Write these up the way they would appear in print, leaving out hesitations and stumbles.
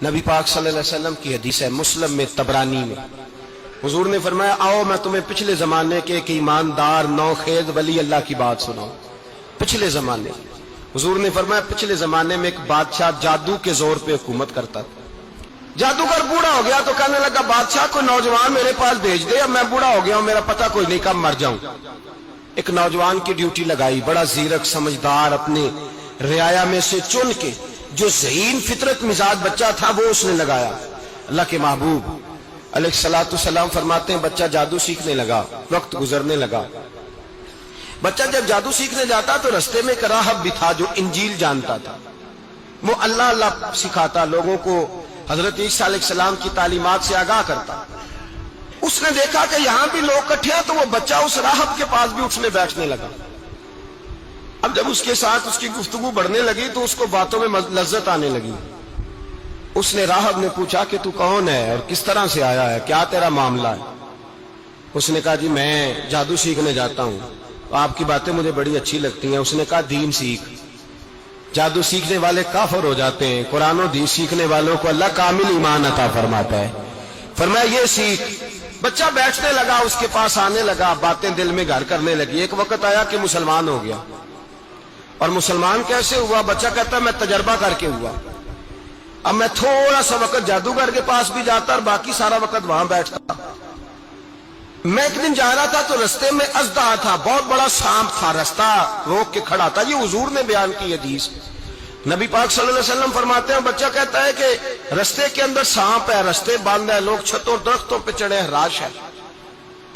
نبی پاک صلی اللہ علیہ وسلم کی حدیث ہے مسلم میں طبرانی میں، حضور نے فرمایا آؤ میں تمہیں پچھلے زمانے کے ایک ایماندار نوخیز ولی اللہ کی بات سناؤں۔ پچھلے زمانے حضور نے فرمایا پچھلے زمانے میں ایک بادشاہ جادو کے زور پہ حکومت کرتا تھا۔ جادوگر بوڑھا ہو گیا تو کہنے لگا بادشاہ کو نوجوان میرے پاس بھیج دے، اب میں بوڑھا ہو گیا ہوں، میرا پتہ کوئی نہیں کب مر جاؤں۔ ایک نوجوان کی ڈیوٹی لگائی، بڑا زیرک سمجھدار، اپنے رعایا میں سے چن کے جو ذہین فطرت مزاج بچہ تھا وہ اس نے لگایا۔ اللہ کے محبوب علیہ الصلوۃ والسلام فرماتے ہیں بچہ جادو سیکھنے لگا، وقت گزرنے لگا۔ بچہ جب جادو سیکھنے جاتا تو رستے میں ایک راہب بھی تھا جو انجیل جانتا تھا، وہ اللہ اللہ سکھاتا، لوگوں کو حضرت عیسیٰ علیہ السلام کی تعلیمات سے آگاہ کرتا۔ اس نے دیکھا کہ یہاں بھی لوگ اکٹھے ہیں تو وہ بچہ اس راہب کے پاس بھی اٹھنے بیٹھنے لگا۔ اب جب اس کے ساتھ اس کی گفتگو بڑھنے لگی تو اس کو باتوں میں لذت آنے لگی۔ اس نے راہب نے پوچھا کہ تو کون ہے اور کس طرح سے آیا ہے، کیا تیرا معاملہ ہے؟ اس نے کہا جی میں جادو سیکھنے جاتا ہوں، آپ کی باتیں مجھے بڑی اچھی لگتی ہیں۔ اس نے کہا دین سیکھ، جادو سیکھنے والے کافر ہو جاتے ہیں، قرآن و حدیث سیکھنے والوں کو اللہ کامل ایمان عطا فرماتا ہے۔ فرمایا یہ سیکھ۔ بچہ بیٹھنے لگا، اس کے پاس آنے لگا، باتیں دل میں گھر کرنے لگی۔ ایک وقت آیا کہ مسلمان ہو گیا، اور مسلمان کیسے ہوا؟ بچہ کہتا میں تجربہ کر کے ہوا، اب میں تھوڑا سا وقت جادوگر کے پاس بھی جاتا اور باقی سارا وقت وہاں بیٹھتا۔ میں ایک دن جا رہا تھا تو رستے میں اژدہا تھا، بہت بڑا سانپ تھا، رستہ روک کے کھڑا تھا۔ یہ حضور نے بیان کی حدیث۔ نبی پاک صلی اللہ علیہ وسلم فرماتے ہیں بچہ کہتا ہے کہ رستے کے اندر سانپ ہے، رستے بند ہے، لوگ چھتوں درختوں پہ چڑھے ہیں، راش ہے۔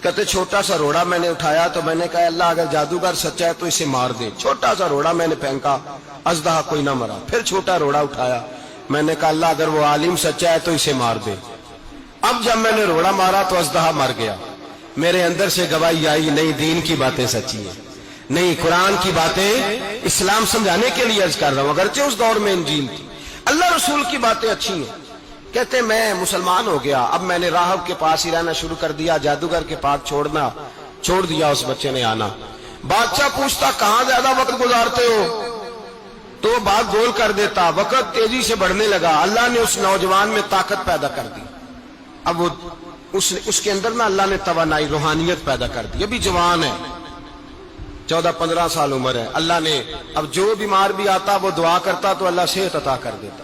کہتے چھوٹا سا روڑا میں نے اٹھایا تو میں نے کہا اللہ اگر جادوگر سچا ہے تو اسے مار دے۔ چھوٹا سا روڑا میں نے پھینکا، اژدہا کوئی نہ مرا۔ پھر چھوٹا روڑا اٹھایا، میں نے کہا اللہ اگر وہ عالم سچا ہے تو اسے مار دے۔ اب جب میں نے روڑا مارا تو اژدہا مر گیا۔ میرے اندر سے گواہی آئی نہیں دین کی باتیں سچی ہیں، نہیں قرآن کی باتیں اسلام سمجھانے کے لیے عرض کر رہا ہوں، اگرچہ اس دور میں انجیل تھی، اللہ رسول کی باتیں اچھی ہیں۔ کہتے میں مسلمان ہو گیا، اب میں نے راہب کے پاس ہی رہنا شروع کر دیا، جادوگر کے پاس چھوڑ دیا۔ اس بچے نے آنا، بادشاہ پوچھتا کہاں زیادہ وقت گزارتے ہو تو وہ بات گول کر دیتا۔ وقت تیزی سے بڑھنے لگا، اللہ نے اس نوجوان میں طاقت پیدا کر دی۔ اب وہ اس کے اندر نا اللہ نے توانائی روحانیت پیدا کر دی، ابھی جوان ہے، 14-15 سال عمر ہے۔ اللہ نے اب جو بیمار بھی آتا وہ دعا کرتا تو اللہ صحت عطا کر دیتا،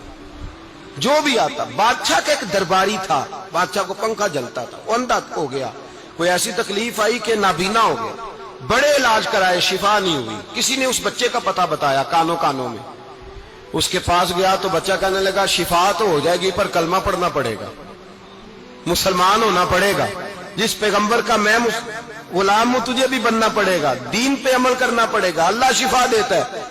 جو بھی آتا۔ بادشاہ کا ایک درباری تھا، بادشاہ کو پنکھا جلتا تھا، وہ اندھا ہو گیا، کوئی ایسی تکلیف آئی کہ نابینا ہو گیا، بڑے علاج کرائے شفا نہیں ہوئی۔ کسی نے اس بچے کا پتہ بتایا کانوں میں، اس کے پاس گیا تو بچہ کہنے لگا شفا تو ہو جائے گی پر کلمہ پڑھنا پڑے گا، مسلمان ہونا پڑے گا، جس پیغمبر کا میں غلام ہوں تجھے بھی بننا پڑے گا، دین پہ عمل کرنا پڑے گا، اللہ شفا دیتا ہے۔